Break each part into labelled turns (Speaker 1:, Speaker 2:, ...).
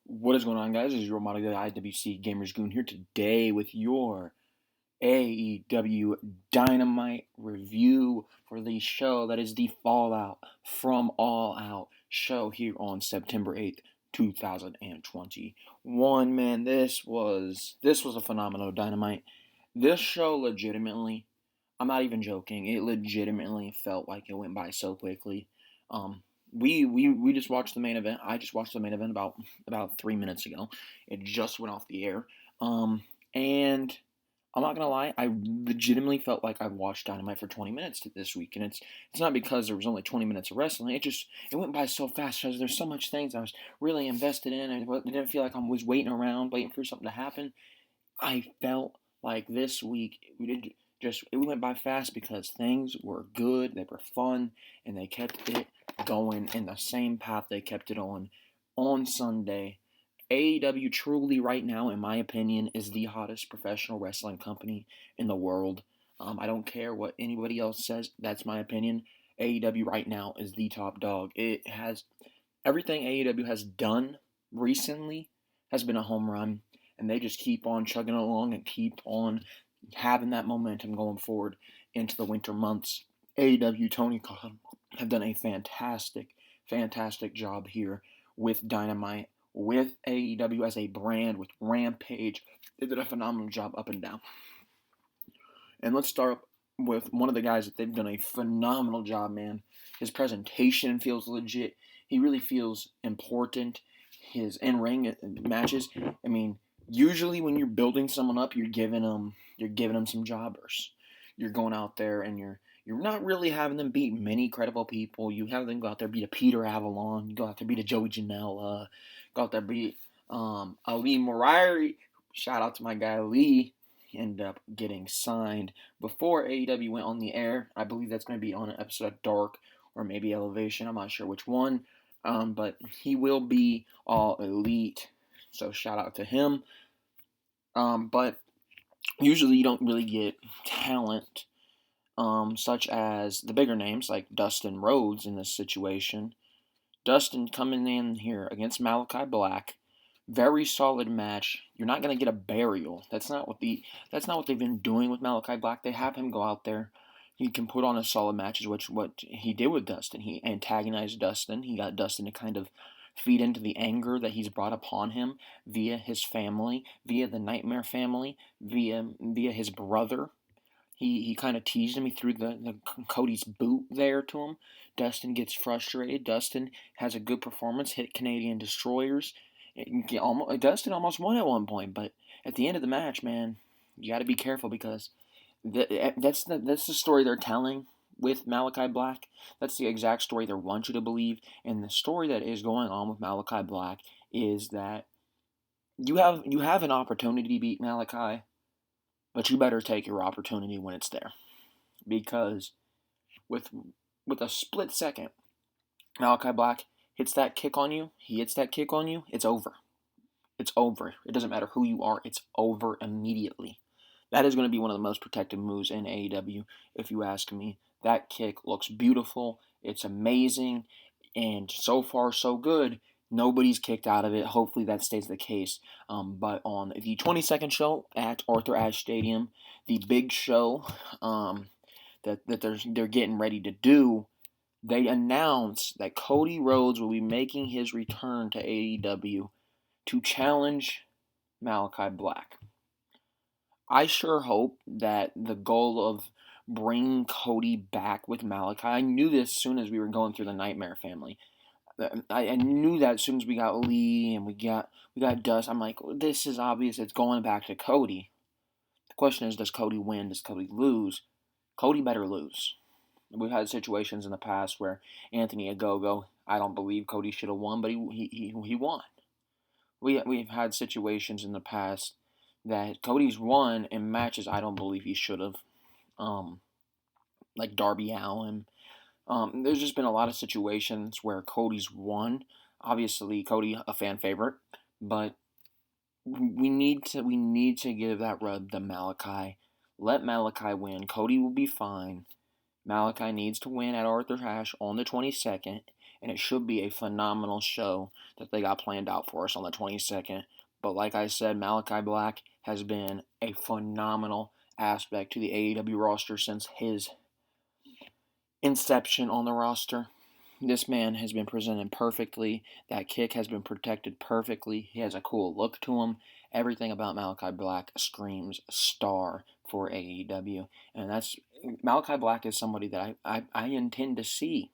Speaker 1: What is going on, guys? This is your model guy, IWC Gamers Goon here today with your AEW Dynamite review for the show that is the fallout from All Out show here on September 8th, 2021. Man, this was a phenomenal Dynamite. This show legitimately, I'm not even joking, it legitimately felt like it went by so quickly. Um, we just watched the main event. I just watched the main event about 3 minutes ago. It just went off the air. And I'm not gonna lie, I legitimately felt like I watched Dynamite for 20 minutes this week, and it's not because there was only 20 minutes of wrestling. It went by so fast because there's so much things I was really invested in, and it didn't feel like I was waiting around, waiting for something to happen. I felt like this week it went by fast because things were good, they were fun, and they kept it going in the same path they kept it on Sunday. AEW truly right now, in my opinion, is the hottest professional wrestling company in the world. I don't care what anybody else says. That's my opinion. AEW right now is the top dog. It has everything AEW has done recently has been a home run, and they just keep on chugging along and keep on having that momentum going forward into the winter months. AEW Tony Khan have done a fantastic job here with Dynamite, with AEW as a brand, with Rampage. They did a phenomenal job up and down. And let's start with one of the guys that they've done a phenomenal job, man. His presentation feels legit. He really feels important. His in-ring matches. I mean, usually when you're building someone up, you're giving them some jobbers. You're going out there and you're not really having them beat many credible people. You have them go out there beat a Peter Avalon. You go out there beat a Joey Janela. Go out there beat Ali Morari. Shout out to my guy Lee. Ended up getting signed before AEW went on the air. I believe that's going to be on an episode of Dark or maybe Elevation. I'm not sure which one. But he will be all elite. So shout out to him. But usually you don't really get talent such as the bigger names like Dustin Rhodes in this situation. Dustin coming in here against Malachi Black. Very solid match. You're not gonna get a burial. That's not what they've been doing with Malachi Black. They have him go out there. He can put on a solid matches, which what he did with Dustin. He antagonized Dustin. He got Dustin to kind of feed into the anger that he's brought upon him via his family, via the Nightmare family, via his brother. He kind of teased him. He threw the Cody's boot there to him. Dustin gets frustrated. Dustin has a good performance, hit Canadian Destroyers. Dustin almost won at one point, but at the end of the match, man, you got to be careful because that's the story they're telling with Malachi Black. That's the exact story they want you to believe. And the story that is going on with Malachi Black is that you have an opportunity to beat Malachi, but you better take your opportunity when it's there. Because with with a split second, Malachi Black hits that kick on you, he hits that kick on you, it's over. It's over. It doesn't matter who you are, it's over immediately. That is going to be one of the most protective moves in AEW, if you ask me. That kick looks beautiful, it's amazing, and so far so good. Nobody's kicked out of it. Hopefully that stays the case. But on the 22nd show at Arthur Ashe Stadium, the big show that they're getting ready to do, they announced that Cody Rhodes will be making his return to AEW to challenge Malachi Black. I sure hope that the goal of bringing Cody back with Malachi, I knew this as soon as we were going through the Nightmare family. I knew that as soon as we got Lee and we got Dust, I'm like, this is obvious. It's going back to Cody. The question is, does Cody win? Does Cody lose? Cody better lose. We've had situations in the past where Anthony Ogogo, I don't believe Cody should have won, but he won. We've had situations in the past that Cody's won in matches I don't believe he should have, like Darby Allin. There's just been a lot of situations where Cody's won. Obviously, Cody a fan favorite, but we need to give that rub to Malachi. Let Malachi win. Cody will be fine. Malachi needs to win at Arthur Ashe on the 22nd, and it should be a phenomenal show that they got planned out for us on the 22nd. But like I said, Malachi Black has been a phenomenal aspect to the AEW roster since his inception on the roster. This man has been presented perfectly. That kick has been protected perfectly. He has a cool look to him. Everything about Malachi Black screams star for AEW. And that's Malachi Black is somebody that I intend to see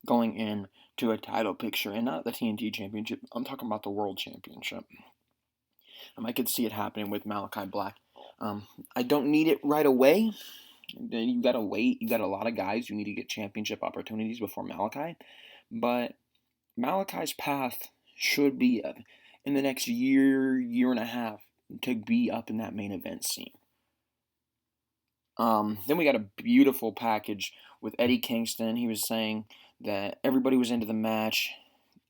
Speaker 1: going into a title picture, and not the TNT Championship. I'm talking about the World Championship. I could see it happening with Malachi Black. I don't need it right away. You gotta wait. You got a lot of guys you need to get championship opportunities before Malachi. But Malachi's path should be in the next year, year and a half to be up in that main event scene. Then we got a beautiful package with Eddie Kingston. He was saying that everybody was into the match,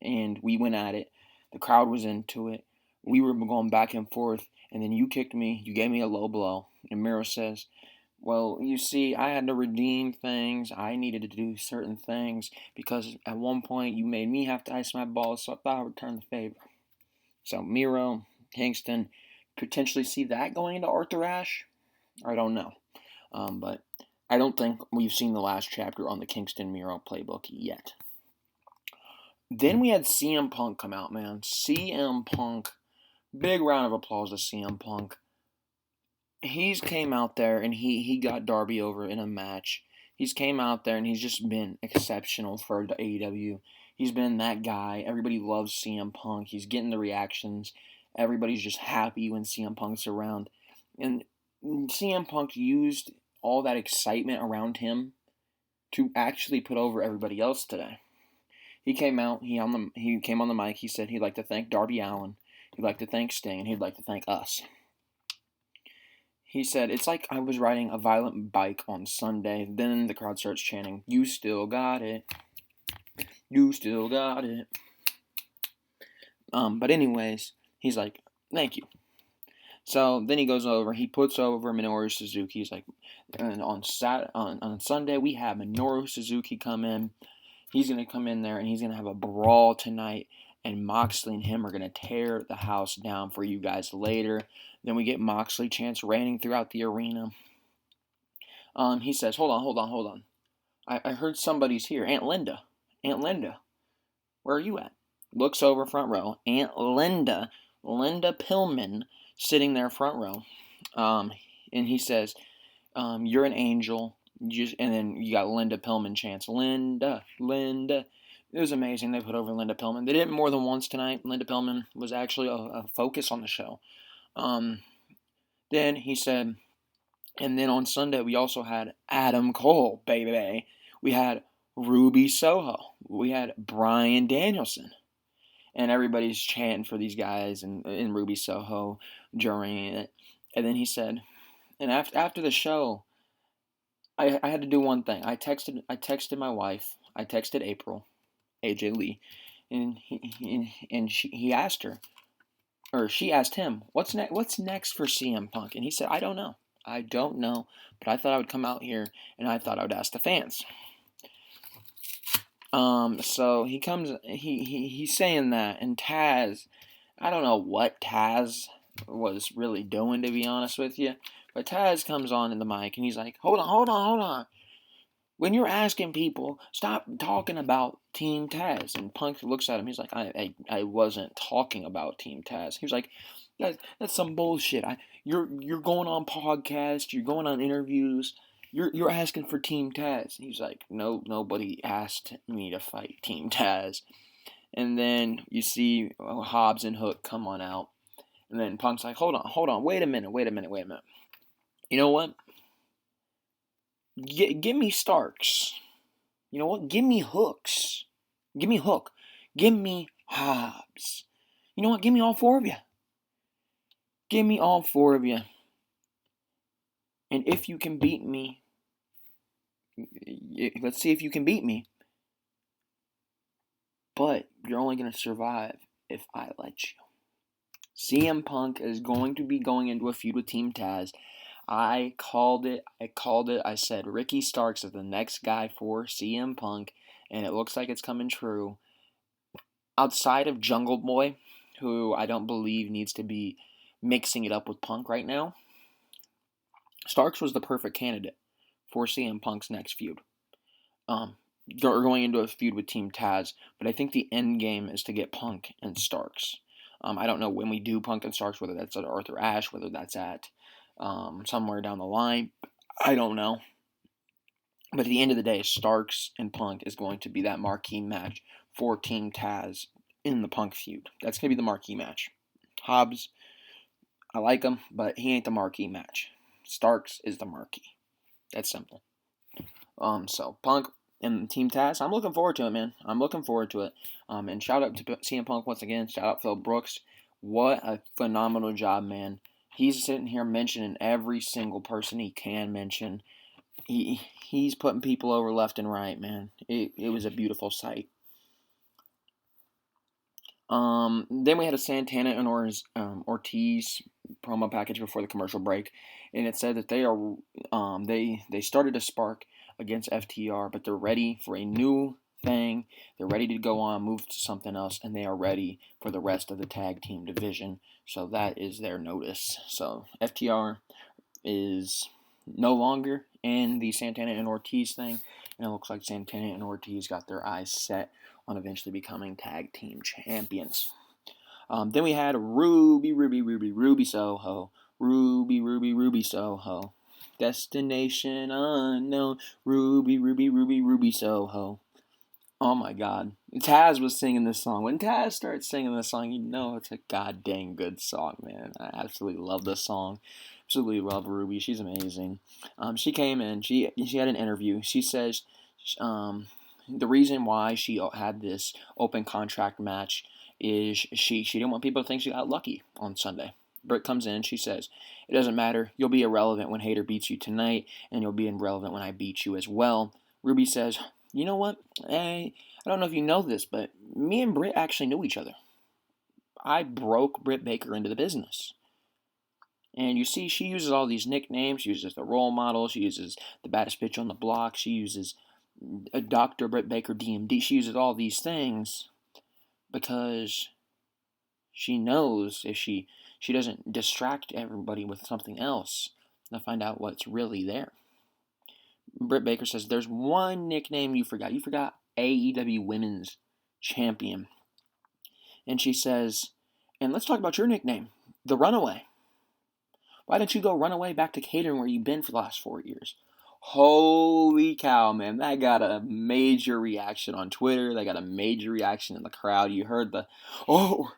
Speaker 1: and we went at it. The crowd was into it. We were going back and forth, and then you kicked me. You gave me a low blow. And Miro says, well, you see, I had to redeem things. I needed to do certain things because at one point you made me have to ice my balls, so I thought I would return the favor. So Miro, Kingston, potentially see that going into Arthur Ashe? I don't know. But I don't think we've seen the last chapter on the Kingston Miro playbook yet. Then we had CM Punk come out, man. CM Punk, big round of applause to CM Punk. He's came out there and he got Darby over in a match. He's came out there and he's just been exceptional for the AEW. He's been that guy. Everybody loves CM Punk. He's getting the reactions. Everybody's just happy when CM Punk's around. And CM Punk used all that excitement around him to actually put over everybody else today. He came out, he came on the mic, he said he'd like to thank Darby Allin, he'd like to thank Sting, and he'd like to thank us. He said, it's like I was riding a violent bike on Sunday. Then the crowd starts chanting, you still got it. You still got it. But anyways, he's like, thank you. So then he goes over, he puts over Minoru Suzuki. He's like, and on Sunday we have Minoru Suzuki come in. He's going to come in there and he's going to have a brawl tonight. And Moxley and him are going to tear the house down for you guys later. Then we get Moxley chants raining throughout the arena. He says, hold on. I heard somebody's here. Aunt Linda, where are you at? Looks over front row. Aunt Linda Pillman, sitting there front row. And he says, you're an angel. And then you got Linda Pillman chants, Linda. It was amazing. They put over Linda Pillman. They did it more than once tonight. Linda Pillman was actually a focus on the show. Then he said, and then on Sunday we also had Adam Cole, baby. We had Ruby Soho. We had Bryan Danielson. And everybody's chanting for these guys and Ruby Soho during it. And then he said, and after the show, I had to do one thing. I texted my wife. I texted April, AJ Lee, and he asked her, or she asked him, what's next for CM Punk? And he said, I don't know, but I thought I would come out here and I thought I would ask the fans. So he comes, he's saying that, and Taz, I don't know what Taz was really doing, to be honest with you. But Taz comes on in the mic and he's like, hold on. When you're asking people, stop talking about Team Taz. And Punk looks at him, he's like, I wasn't talking about Team Taz. He was like, that's some bullshit. You're going on podcasts, you're going on interviews, you're asking for Team Taz. He's like, no, nobody asked me to fight Team Taz. And then you see Hobbs and Hook come on out. And then Punk's like, hold on, wait a minute. You know what? Give me Starks. You know what? Give me Hooks. Give me Hook. Give me Hobbs. You know what? Give me all four of you. And if you can beat me, let's see if you can beat me. But you're only going to survive if I let you. CM Punk is going to be going into a feud with Team Taz. I called it. I said Ricky Starks is the next guy for CM Punk. and it looks like it's coming true. Outside of Jungle Boy, who I don't believe needs to be mixing it up with Punk right now, Starks was the perfect candidate for CM Punk's next feud. They're going into a feud with Team Taz, but I think the end game is to get Punk and Starks. I don't know when we do Punk and Starks, whether that's at Arthur Ashe, whether that's at somewhere down the line. I don't know. But at the end of the day, Starks and Punk is going to be that marquee match for Team Taz in the Punk feud. That's going to be the marquee match. Hobbs, I like him, but he ain't the marquee match. Starks is the marquee. That's simple. So Punk and Team Taz, I'm looking forward to it, man. I'm looking forward to it. And shout out to CM Punk once again. Shout out Phil Brooks. What a phenomenal job, man. He's sitting here mentioning every single person he can mention. He's putting people over left and right, man. It was a beautiful sight. Then we had a Santana and Ortiz promo package before the commercial break, and it said that they started a spark against FTR, but they're ready for a new thing. They're ready to go on, move to something else, and they are ready for the rest of the tag team division. So that is their notice. So FTR is no longer in the Santana and Ortiz thing, and it looks like Santana and Ortiz got their eyes set on eventually becoming tag team champions. Then we had Ruby Soho. Ruby Soho. Destination unknown. Ruby Soho. Oh my God. Taz was singing this song. When Taz starts singing this song, you know it's a god dang good song, man. I absolutely love this song. Absolutely love Ruby. She's amazing. She came in. She had an interview. She says the reason why she had this open contract match is she didn't want people to think she got lucky on Sunday. Britt comes in, she says, it doesn't matter, you'll be irrelevant when Hayter beats you tonight, and you'll be irrelevant when I beat you as well. Ruby says, you know what, I don't know if you know this, but me and Britt actually knew each other. I broke Britt Baker into the business. And you see, she uses all these nicknames. She uses the role model. She uses the baddest bitch on the block. She uses a Dr. Britt Baker DMD. She uses all these things because she knows if she doesn't distract everybody with something else, they'll find out what's really there. Britt Baker says, there's one nickname you forgot. You forgot AEW Women's Champion. And she says, and let's talk about your nickname, the Runaway. Why don't you go run away back to catering where you've been for the last 4 years? Holy cow, man. That got a major reaction on Twitter. That got a major reaction in the crowd. You heard the, oh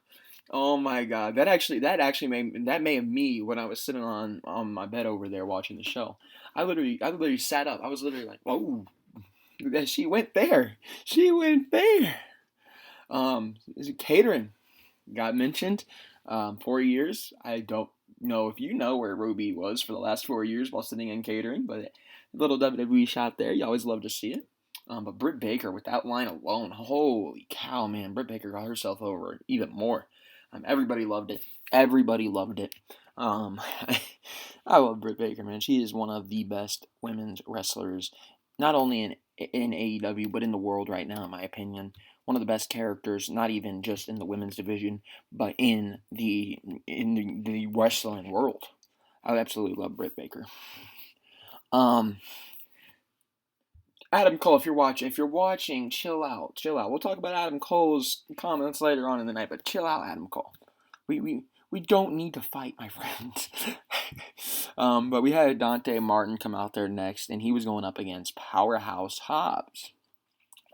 Speaker 1: my God. That made me, when I was sitting on my bed over there watching the show, I literally sat up. I was literally like, whoa, she went there. She went there. Catering got mentioned. 4 years. I don't know if you know where Ruby was for the last 4 years while sitting in catering, but a little WWE shot there. You always love to see it. But Britt Baker, with that line alone, holy cow, man. Britt Baker got herself over even more. Everybody loved it. Everybody loved it. I love Britt Baker, man. She is one of the best women's wrestlers, not only in AEW, but in the world right now, in my opinion. One of the best characters, not even just in the women's division, but in the wrestling world. I absolutely love Britt Baker. Adam Cole, if you're watching, chill out. We'll talk about Adam Cole's comments later on in the night, but chill out, Adam Cole. We don't need to fight, my friends. But we had Dante Martin come out there next, and he was going up against Powerhouse Hobbs.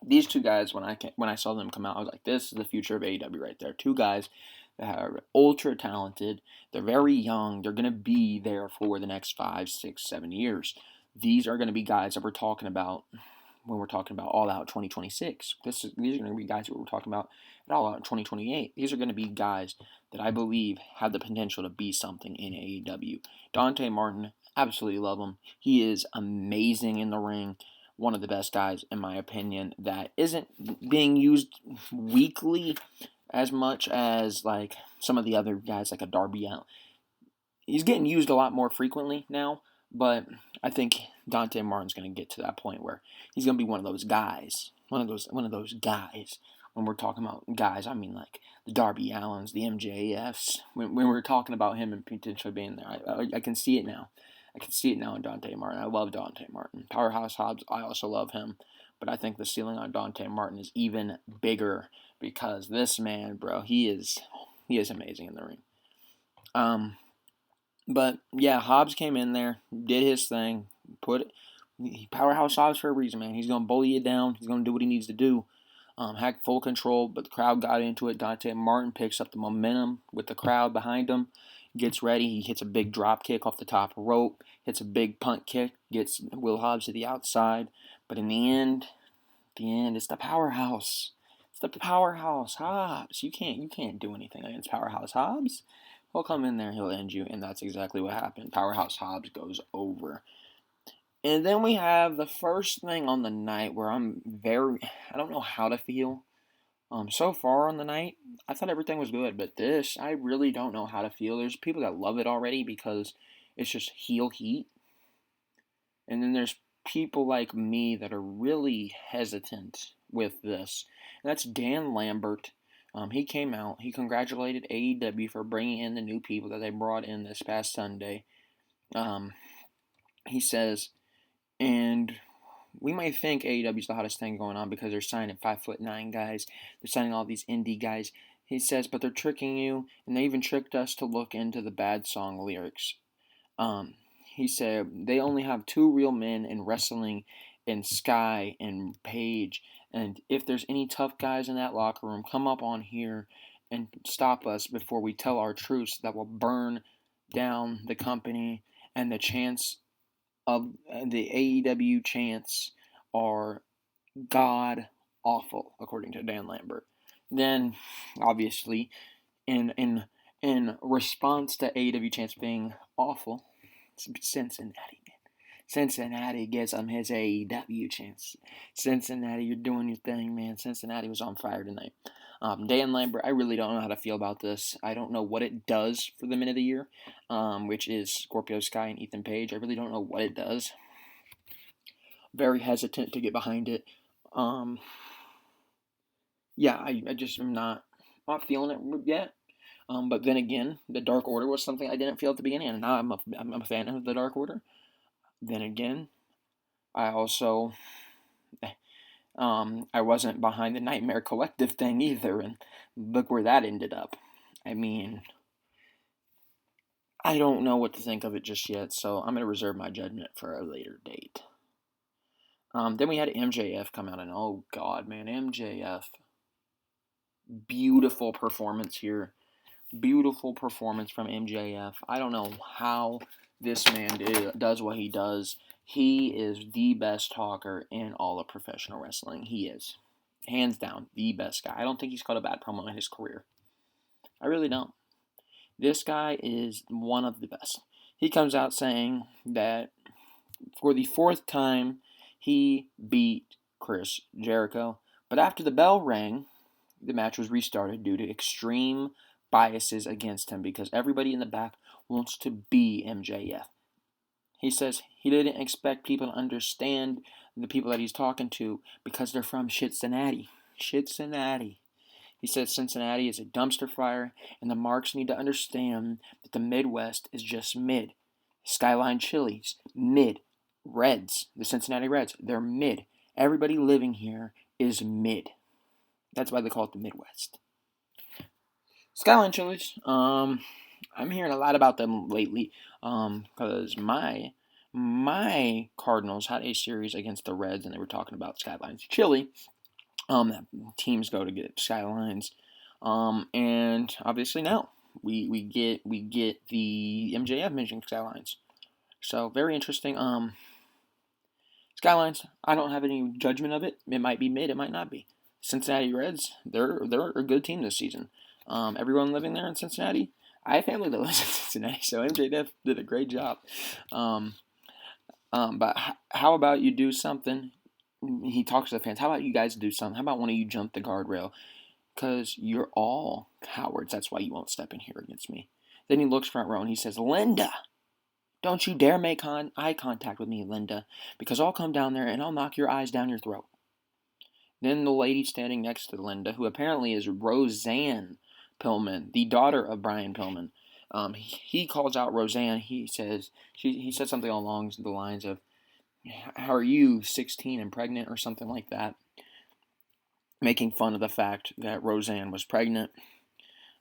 Speaker 1: These two guys, when I saw them come out, I was like, this is the future of AEW right there. Two guys that are ultra talented. They're very young. They're going to be there for the next 5, 6, 7 years. These are going to be guys that we're talking about when we're talking about All Out 2026. These are going to be guys that we're talking about at All Out 2028. These are going to be guys that I believe have the potential to be something in AEW. Dante Martin, absolutely love him. He is amazing in the ring. One of the best guys, in my opinion, that isn't being used weekly as much as like some of the other guys, like a Darby Allin. He's getting used a lot more frequently now, but I think Dante Martin's going to get to that point where he's going to be one of those guys one of those guys. When we're talking about guys, I mean like the Darby Allens, the MJFs. When we're talking about him and potentially being there, I can see it now. I can see it now in Dante Martin. I love Dante Martin. Powerhouse Hobbs, I also love him. But I think the ceiling on Dante Martin is even bigger because this man, bro, he is amazing in the ring. But yeah, Hobbs came in there, did his thing, Powerhouse Hobbs for a reason, man. He's gonna bully you down. He's gonna do what he needs to do. Had full control, but the crowd got into it. Dante Martin picks up the momentum with the crowd behind him, gets ready. He hits a big drop kick off the top rope, hits a big punt kick, gets Will Hobbs to the outside. But in the end, it's the Powerhouse. It's the Powerhouse Hobbs. You can't do anything against Powerhouse Hobbs. He'll come in there, he'll end you, and that's exactly what happened. Powerhouse Hobbs goes over. And then we have the first thing on the night where I don't know how to feel. So far on the night, I thought everything was good, but this, I really don't know how to feel. There's people that love it already because it's just heel heat. And then there's people like me that are really hesitant with this. And that's Dan Lambert. He came out. He congratulated AEW for bringing in the new people that they brought in this past Sunday. He says, and we might think AEW is the hottest thing going on because they're signing 5'9" guys. They're signing all these indie guys. He says, but they're tricking you, and they even tricked us to look into the bad song lyrics. He said they only have two real men in wrestling, in Sky and Paige. And if there's any tough guys in that locker room, come up on here and stop us before we tell our truths that will burn down the company. And the chants of the AEW chants are god awful, according to Dan Lambert. Then, obviously, in response to AEW chants being awful, Cincinnati, man. Cincinnati gets him his AEW chance. Cincinnati, you're doing your thing, man. Cincinnati was on fire tonight. Dan Lambert, I really don't know how to feel about this. I don't know what it does for the men of the year, which is Scorpio Sky and Ethan Page. I really don't know what it does. Very hesitant to get behind it. Yeah, I just am not feeling it yet. But then again, the Dark Order was something I didn't feel at the beginning, and now I'm a fan of the Dark Order. Then again, I also I wasn't behind the Nightmare Collective thing either, and look where that ended up. I mean, I don't know what to think of it just yet, so I'm going to reserve my judgment for a later date. Then we had MJF come out, and oh god, man, MJF. Beautiful performance here. Beautiful performance from MJF. I don't know how this man does what he does. He is the best talker in all of professional wrestling. He is. Hands down, the best guy. I don't think he's got a bad promo in his career. I really don't. This guy is one of the best. He comes out saying that for the fourth time, he beat Chris Jericho. But after the bell rang, the match was restarted due to extreme biases against him because everybody in the back wants to be MJF. He says he didn't expect people to understand the people that he's talking to because they're from Cincinnati. Cincinnati. He says Cincinnati is a dumpster fire and the marks need to understand that the Midwest is just mid. Skyline Chili's, mid. Reds, the Cincinnati Reds, they're mid. Everybody living here is mid. That's why they call it the Midwest. Skyline Chili's, I'm hearing a lot about them lately, because my Cardinals had a series against the Reds, and they were talking about Skyline's Chili. Teams go to get Skylines, and obviously now we get the MJF mentioning Skylines, so very interesting. Skylines, I don't have any judgment of it. It might be mid, it might not be. Cincinnati Reds, they're a good team this season. Everyone living there in Cincinnati, I have family that lives in Cincinnati, so MJF did a great job. But how about you do something? He talks to the fans. How about you guys do something? How about one of you jump the guardrail? Because you're all cowards. That's why you won't step in here against me. Then he looks front row and he says, Linda, don't you dare make eye contact with me, Linda, because I'll come down there and I'll knock your eyes down your throat. Then the lady standing next to Linda, who apparently is Roseanne Pillman, the daughter of Brian Pillman. He calls out Roseanne. He said something along the lines of, "How are you, 16 and pregnant," or something like that, making fun of the fact that Roseanne was pregnant.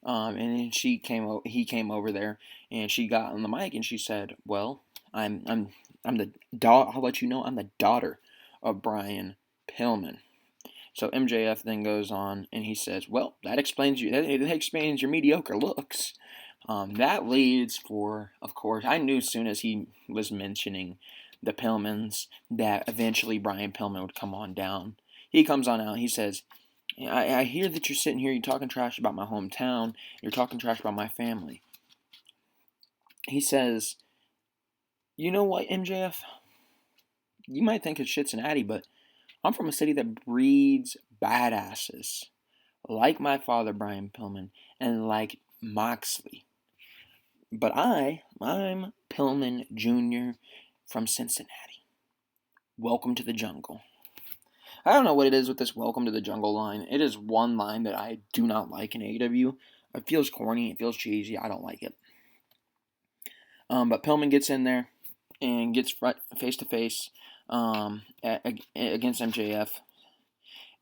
Speaker 1: And then he came over there, and she got on the mic, and she said, "Well, I'm the daughter. I'll let you know, I'm the daughter of Brian Pillman." So MJF then goes on, and he says, "Well, that explains your mediocre looks." That leads for, of course, I knew as soon as he was mentioning the Pillmans that eventually Brian Pillman would come on down. He comes on out. He says, I hear that you're sitting here, you're talking trash about my hometown, you're talking trash about my family. He says, "You know what, MJF? You might think it's Cincinnati, but I'm from a city that breeds badasses, like my father, Brian Pillman, and like Moxley. But I'm Pillman Jr. from Cincinnati. Welcome to the jungle." I don't know what it is with this "welcome to the jungle" line. It is one line that I do not like in AEW. It feels corny. It feels cheesy. I don't like it. But Pillman gets in there and gets face to face against MJF.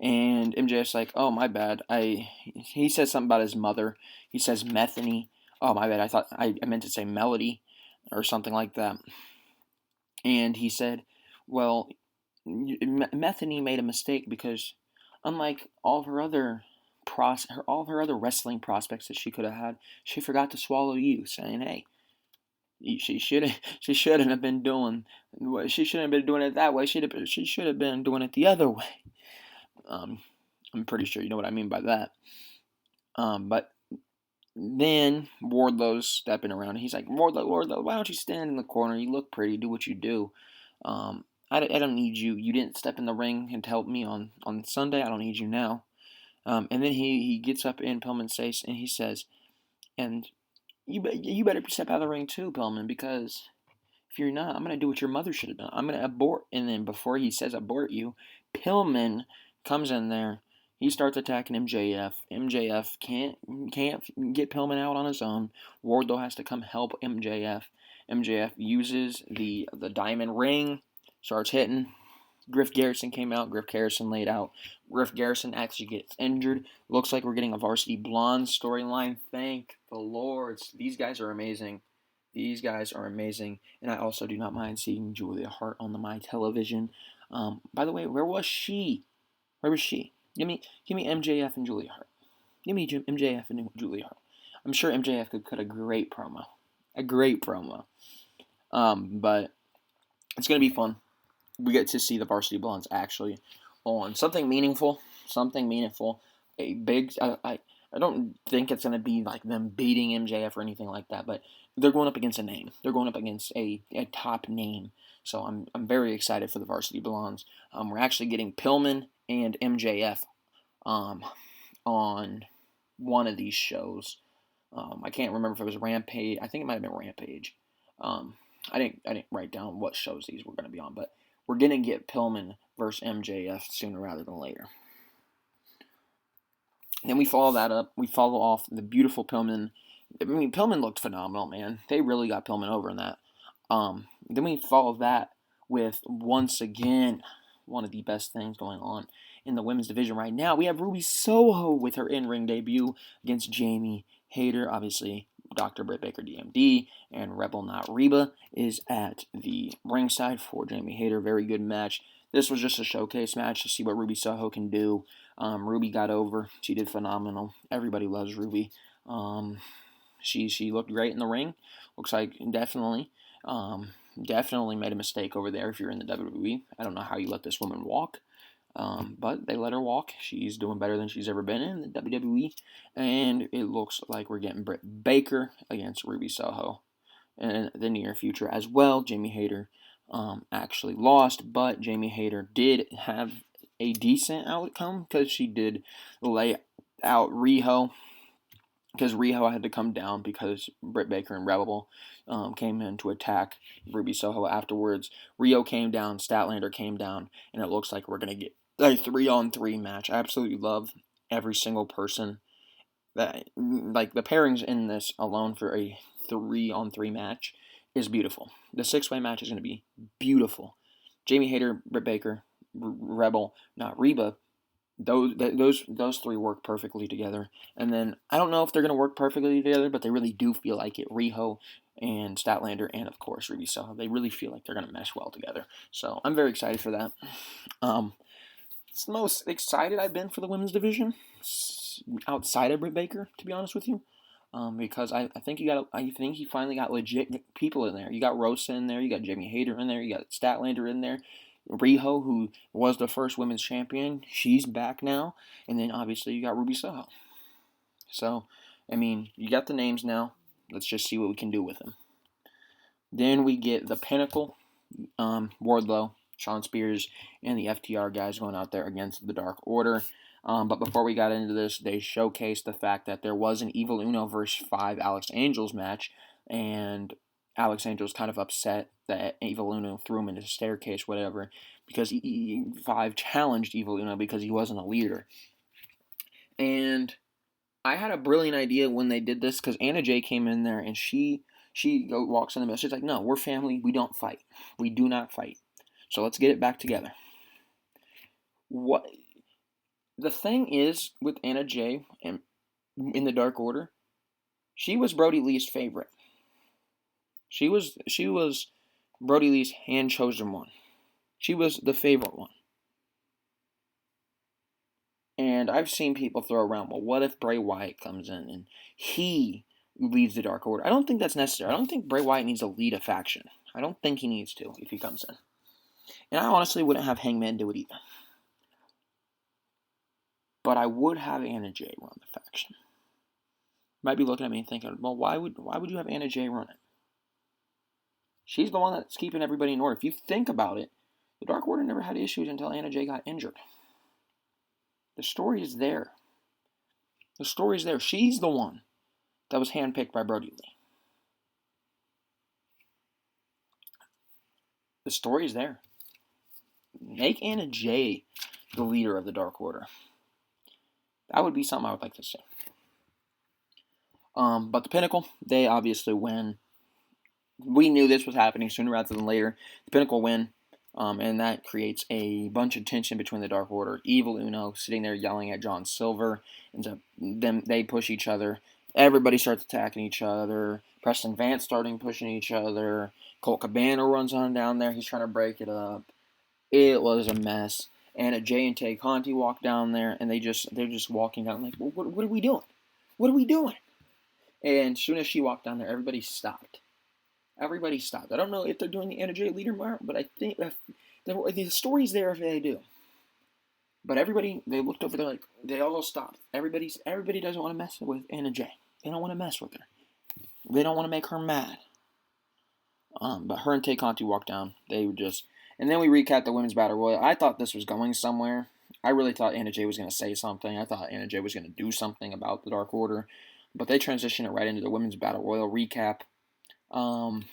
Speaker 1: And MJF's like, "Oh, my bad. He says something about his mother. He says Methany. Oh, my bad. I meant to say Melody or something like that." And he said, "Well, Methany made a mistake because, unlike all of her other wrestling prospects that she could have had, she forgot to swallow you." Saying, "Hey, she shouldn't have been doing it that way. She should have been doing it the other way." I'm pretty sure you know what I mean by that. But then Wardlow's stepping around. He's like, Wardlow, why don't you stand in the corner? You look pretty. Do what you do. I don't need you. You didn't step in the ring and help me on Sunday. I don't need you now." And then he gets up in Pillman's face and he says, "And you better step out of the ring too, Pillman, because if you're not, I'm going to do what your mother should have done. I'm going to abort." And then before he says abort you, Pillman comes in there. He starts attacking MJF. MJF can't get Pillman out on his own. Wardlow has to come help MJF. MJF uses the diamond ring, starts hitting. Griff Garrison came out. Griff Garrison laid out. Griff Garrison actually gets injured. Looks like we're getting a Varsity Blonde storyline. Thank the Lords. These guys are amazing. And I also do not mind seeing Julia Hart on my television. By the way, where was she? Give me MJF and Julia Hart. Give me MJF and Julia Hart. I'm sure MJF could cut a great promo. But it's gonna be fun. We get to see the Varsity Blondes actually on something meaningful. A big. I don't think it's gonna be like them beating MJF or anything like that, but they're going up against a name. They're going up against a top name. So I'm very excited for the Varsity Blondes. We're actually getting Pillman and MJF on one of these shows. I can't remember if it was Rampage. I think it might have been Rampage. I didn't write down what shows these were going to be on, but we're going to get Pillman versus MJF sooner rather than later. Then we follow that up. We follow off the beautiful Pillman. I mean, Pillman looked phenomenal, man. They really got Pillman over in that. Then we follow that with, once again, one of the best things going on in the women's division right now. We have Ruby Soho with her in-ring debut against Jamie Hayter. Obviously, Dr. Britt Baker, DMD, and Rebel Not Reba is at the ringside for Jamie Hayter. Very good match. This was just a showcase match to see what Ruby Soho can do. Ruby got over. She did phenomenal. Everybody loves Ruby. She looked great in the ring. Looks like definitely made a mistake over there if you're in the WWE. I don't know how you let this woman walk. But they let her walk. She's doing better than she's ever been in the WWE. And it looks like we're getting Britt Baker against Ruby Soho in the near future as well. Jamie Hayter actually lost, but Jamie Hayter did have a decent outcome because she did lay out Riho. Because Riho had to come down because Britt Baker and Rebel came in to attack Ruby Soho afterwards. Riho came down, Statlander came down, and it looks like we're going to get a 3-on-3 match. I absolutely love every single person. That, like, the pairings in this alone for a 3-on-3 match is beautiful. The 6-way match is going to be beautiful. Jamie Hayter, Britt Baker, Rebel, not Reba. Those three work perfectly together. And then I don't know if they're going to work perfectly together, but they really do feel like it. Riho and Statlander, and of course Ruby Soho. They really feel like they're going to mesh well together. So I'm very excited for that. It's the most excited I've been for the women's division outside of Britt Baker, to be honest with you. Because I think you finally got legit people in there. You got Rosa in there, you got Jamie Hayter in there, you got Statlander in there, Riho, who was the first women's champion, she's back now, and then obviously you got Ruby Soho. So, I mean, you got the names now. Let's just see what we can do with them. Then we get the Pinnacle, Wardlow, Shawn Spears, and the FTR guys going out there against the Dark Order. But before we got into this, they showcased the fact that there was an Evil Uno versus 5 Alex Angels match, and Alex Angel's kind of upset that Evil Uno threw him into the staircase, whatever, because 5 challenged Evil Uno because he wasn't a leader. And I had a brilliant idea when they did this, because Anna Jay came in there, and she walks in the middle. She's like, no, we're family. We don't fight. We do not fight. So let's get it back together. What the thing is with Anna Jay and in the Dark Order, she was Brody Lee's favorite. She was Brody Lee's hand chosen one. She was the favorite one. And I've seen people throw around, well, what if Bray Wyatt comes in and he leads the Dark Order? I don't think that's necessary. I don't think Bray Wyatt needs to lead a faction. I don't think he needs to if he comes in. And I honestly wouldn't have Hangman do it either. But I would have Anna Jay run the faction. You might be looking at me and thinking, well, why would you have Anna Jay run it? She's the one that's keeping everybody in order. If you think about it, the Dark Order never had issues until Anna Jay got injured. The story is there. The story is there. She's the one that was handpicked by Brody Lee. The story is there. Make Anna Jay the leader of the Dark Order. That would be something I would like to see. But the Pinnacle, they obviously win. We knew this was happening sooner rather than later. The Pinnacle win, and that creates a bunch of tension between the Dark Order. Evil Uno sitting there yelling at John Silver, and they push each other. Everybody starts attacking each other. Preston Vance starting pushing each other. Colt Cabana runs on down there. He's trying to break it up. It was a mess. And Jay and Tay Conti walk down there, and they're just walking down like, what are we doing? What are we doing? And as soon as she walked down there, everybody stopped. Everybody stopped. I don't know if they're doing the Anna Jay leader mark, but I think the story's there if they do. But everybody, they looked over there like, they all stopped. Everybody doesn't want to mess with Anna Jay. They don't want to mess with her. They don't want to make her mad. But her and Tay Conti walked down. They were just... And then we recapped the Women's Battle Royal. I thought this was going somewhere. I really thought Anna Jay was going to say something. I thought Anna Jay was going to do something about the Dark Order. But they transitioned it right into the Women's Battle Royal recap. It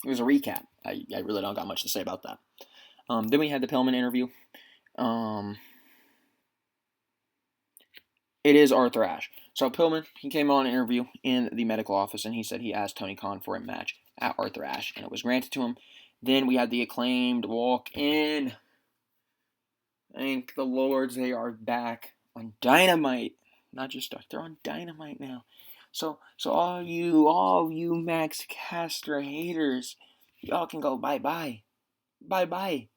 Speaker 1: was a recap. I really don't got much to say about that. Then we had the Pillman interview. It is Arthur Ashe. So Pillman, he came on an interview in the medical office, and he said he asked Tony Khan for a match at Arthur Ashe, and it was granted to him. Then we had the Acclaimed walk in. Thank the Lords, they are back on Dynamite. Not just Dark, they're on Dynamite now. So all you Max Caster haters, y'all can go bye-bye. Bye-bye.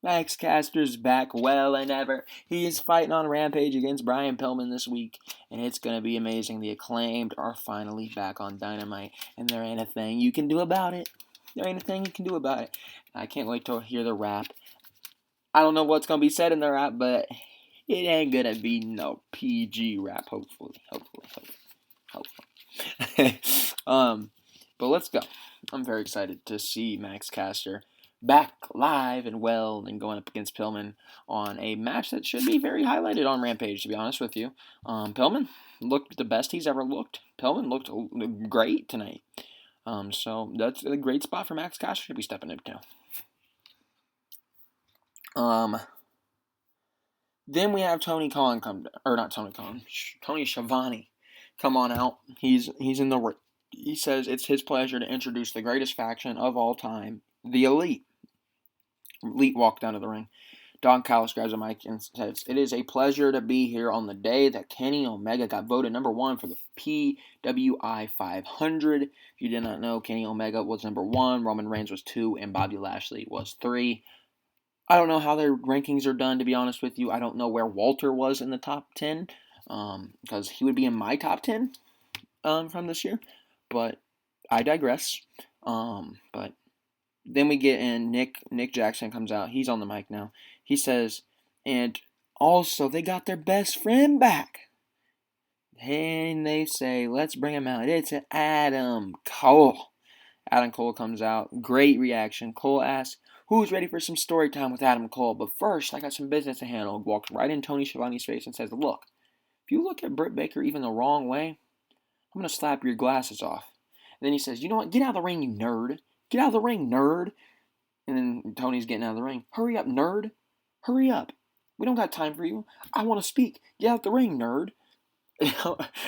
Speaker 1: Max Caster's back well and ever. He is fighting on Rampage against Brian Pillman this week, and it's going to be amazing. The Acclaimed are finally back on Dynamite, and there ain't a thing you can do about it. There ain't a thing you can do about it. I can't wait to hear the rap. I don't know what's going to be said in the rap, but it ain't going to be no PG rap, hopefully. But let's go. I'm very excited to see Max Caster back live and well and going up against Pillman on a match that should be very highlighted on Rampage, to be honest with you. Pillman looked the best he's ever looked. Pillman looked great tonight. So that's a great spot for Max Caster to be stepping into. Then we have Tony Khan Tony Schiavone come on out. He's in the ring. He says it's his pleasure to introduce the greatest faction of all time, the Elite. Elite walk down to the ring. Don Callis grabs a mic and says, "It is a pleasure to be here on the day that Kenny Omega got voted number 1 for the PWI 500. If you did not know, Kenny Omega was number 1, Roman Reigns was 2, and Bobby Lashley was 3. I don't know how their rankings are done, to be honest with you. I don't know where Walter was in the top 10, because he would be in my top 10 from this year. But I digress. But then we get in Nick Jackson comes out. He's on the mic now. He says, and also they got their best friend back. And they say, let's bring him out. It's Adam Cole. Adam Cole comes out. Great reaction. Cole asks, who's ready for some story time with Adam Cole? But first, I got some business to handle. Walks right in Tony Schiavone's face and says, look, if you look at Britt Baker even the wrong way, I'm going to slap your glasses off. And then he says, you know what? Get out of the ring, you nerd. Get out of the ring, nerd. And then Tony's getting out of the ring. Hurry up, nerd. Hurry up. We don't got time for you. I want to speak. Get out the ring, nerd.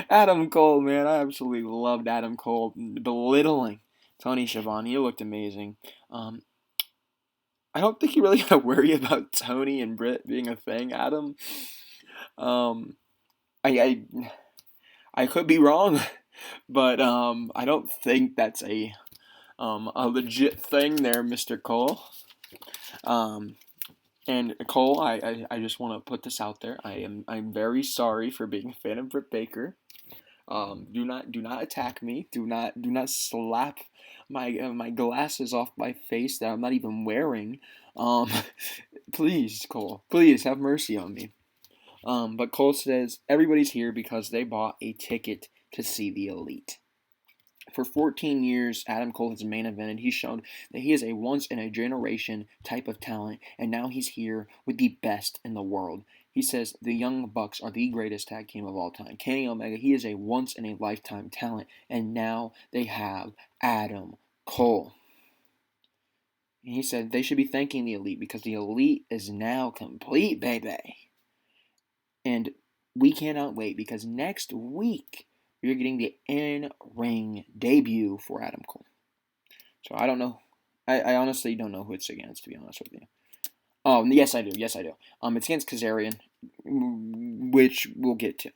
Speaker 1: Adam Cole, man. I absolutely loved Adam Cole belittling Tony Schiavone. He looked amazing. I don't think you really got to worry about Tony and Britt being a thing, Adam. I could be wrong, but I don't think that's a legit thing there, Mr. Cole. And Cole, I just want to put this out there. I'm very sorry for being a fan of Britt Baker. Do not attack me. Do not slap my glasses off my face that I'm not even wearing. Please, Cole, please have mercy on me. But Cole says everybody's here because they bought a ticket to see the Elite. For 14 years, Adam Cole has main evented. He's shown that he is a once-in-a-generation type of talent, and now he's here with the best in the world. He says the Young Bucks are the greatest tag team of all time. Kenny Omega, he is a once-in-a-lifetime talent, and now they have Adam Cole. And he said they should be thanking the Elite because the Elite is now complete, baby. And we cannot wait because next week you're getting the in-ring debut for Adam Cole. So I don't know. I honestly don't know who it's against, to be honest with you. Oh, yes, I do. It's against Kazarian, which we'll get to.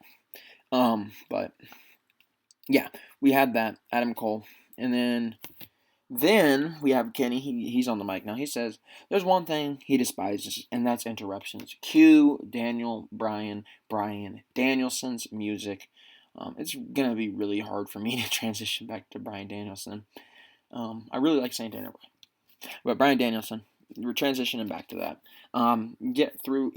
Speaker 1: But yeah, we had that, Adam Cole. And then we have Kenny. He's on the mic now. He says, there's one thing he despises, and that's interruptions. Cue Brian Danielson's music. It's going to be really hard for me to transition back to Brian Danielson. I really like saying Daniel Bryan. But Brian Danielson, we're transitioning back to that. Get through,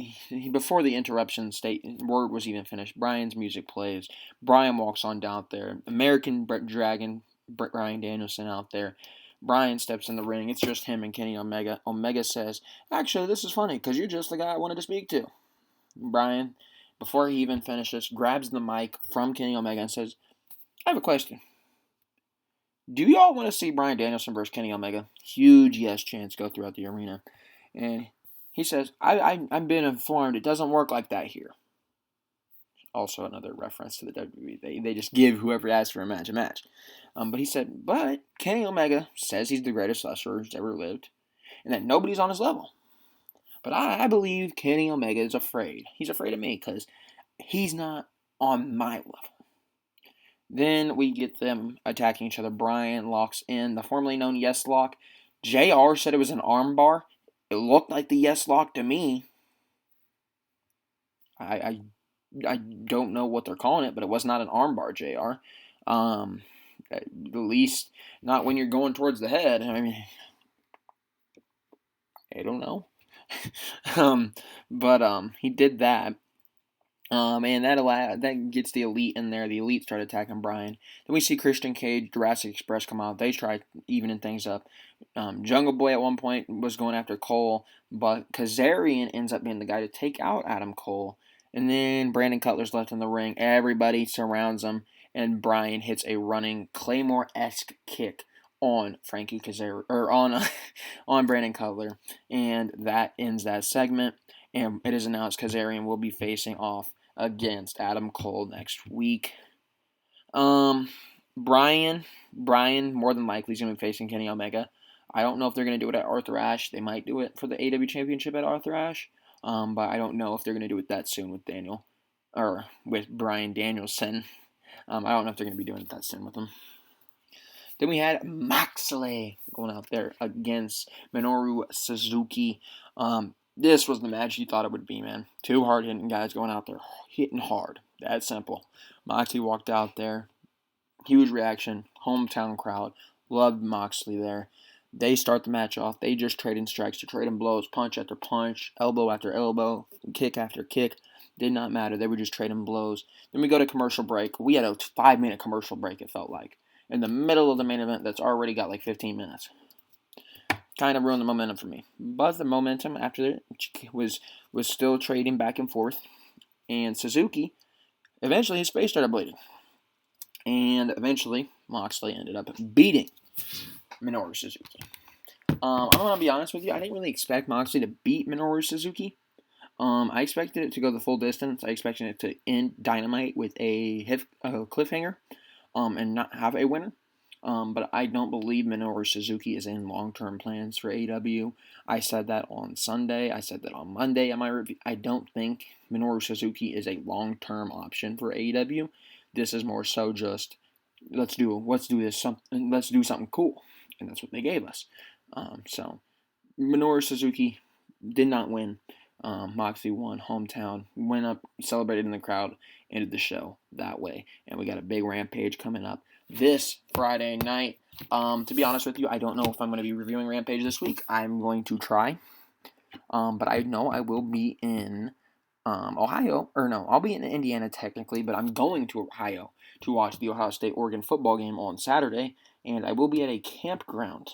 Speaker 1: before the interruption word was even finished, Brian's music plays. Brian walks on down there. American Dragon, Brian Danielson out there. Brian steps in the ring. It's just him and Kenny Omega. Omega says, actually, this is funny because you're just the guy I wanted to speak to. Brian, before he even finishes, grabs the mic from Kenny Omega and says, I have a question. Do y'all want to see Brian Danielson versus Kenny Omega? Huge yes chants go throughout the arena. And he says, I've been informed it doesn't work like that here. Also another reference to the WWE. They just give whoever asks for a match. But he said, but Kenny Omega says he's the greatest wrestler who's ever lived. And that nobody's on his level. But I believe Kenny Omega is afraid. He's afraid of me because he's not on my level. Then we get them attacking each other. Brian locks in the formerly known Yes Lock. JR said it was an armbar. It looked like the Yes Lock to me. I don't know what they're calling it, but it was not an armbar, JR. At least not when you're going towards the head. I mean, I don't know. But he did that. And that gets the Elite in there. The Elite start attacking Brian. Then we see Christian Cage, Jurassic Express come out. They try evening things up. Jungle Boy at one point was going after Cole, but Kazarian ends up being the guy to take out Adam Cole. And then Brandon Cutler's left in the ring. Everybody surrounds him, and Brian hits a running Claymore-esque kick on Frankie Kazarian, or on on Brandon Cutler, and that ends that segment. And it is announced Kazarian will be facing off against Adam Cole next week. Brian more than likely is going to be facing Kenny Omega. I don't know if they're going to do it at Arthur Ashe. They might do it for the AEW Championship at Arthur Ashe, but I don't know if they're going to do it that soon with Brian Danielson. I don't know if they're going to be doing it that soon with him. Then we had Moxley going out there against Minoru Suzuki. This was the match you thought it would be, man. Two hard-hitting guys going out there hitting hard. That simple. Moxley walked out there. Huge reaction. Hometown crowd. Loved Moxley there. They start the match off. They just trading strikes. They're trading blows. Punch after punch. Elbow after elbow. Kick after kick. Did not matter. They were just trading blows. Then we go to commercial break. We had a 5-minute commercial break, it felt like. In the middle of the main event that's already got like 15 minutes. Kind of ruined the momentum for me. But the momentum after it was still trading back and forth. And Suzuki, eventually his face started bleeding. And eventually, Moxley ended up beating Minoru Suzuki. I'm going to be honest with you. I didn't really expect Moxley to beat Minoru Suzuki. I expected it to go the full distance. I expected it to end Dynamite with a cliffhanger and not have a winner. But I don't believe Minoru Suzuki is in long-term plans for AEW. I said that on Sunday. I said that on Monday in my review. I don't think Minoru Suzuki is a long-term option for AEW. This is more so just let's do something cool, and that's what they gave us. So Minoru Suzuki did not win. Moxley won, hometown, went up, celebrated in the crowd, ended the show that way, and we got a big Rampage coming up this Friday night. To be honest with you, I don't know if I'm going to be reviewing Rampage this week. I'm going to try, but I know I will be in Ohio, or no, I'll be in Indiana technically, but I'm going to Ohio to watch the Ohio State-Oregon football game on Saturday, and I will be at a campground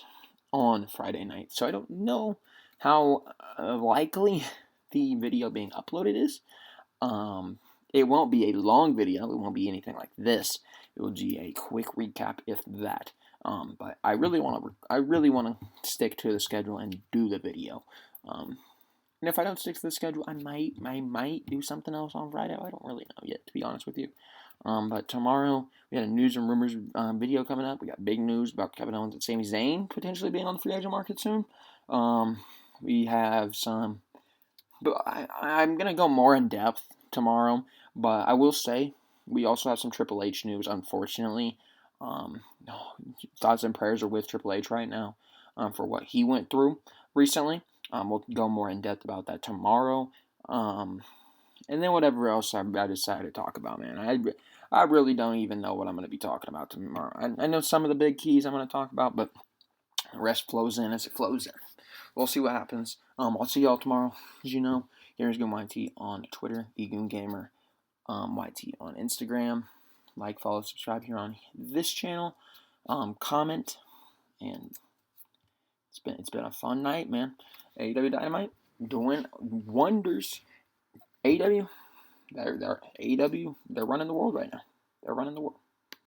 Speaker 1: on Friday night, so I don't know how likely the video being uploaded is. It won't be a long video, it won't be anything like this. It will be a quick recap, if that. But I really want to stick to the schedule and do the video. And if I don't stick to the schedule, I might do something else on Friday. I don't really know yet, to be honest with you. But tomorrow, we had a news and rumors video coming up. We got big news about Kevin Owens and Sami Zayn potentially being on the free agent market soon. We have some... But I'm going to go more in depth tomorrow. But I will say, we also have some Triple H news, unfortunately. Thoughts and prayers are with Triple H right now for what he went through recently. We'll go more in depth about that tomorrow. And then whatever else I decide to talk about, man. I really don't even know what I'm going to be talking about tomorrow. I know some of the big keys I'm going to talk about, but the rest flows in as it flows in. We'll see what happens. I'll see y'all tomorrow. As you know, here's GoonYT on Twitter, thegoongameryt on Instagram. Like, follow, subscribe here on this channel. Comment, and it's been a fun night, man. AEW Dynamite doing wonders. AEW, they're running the world right now. They're running the world.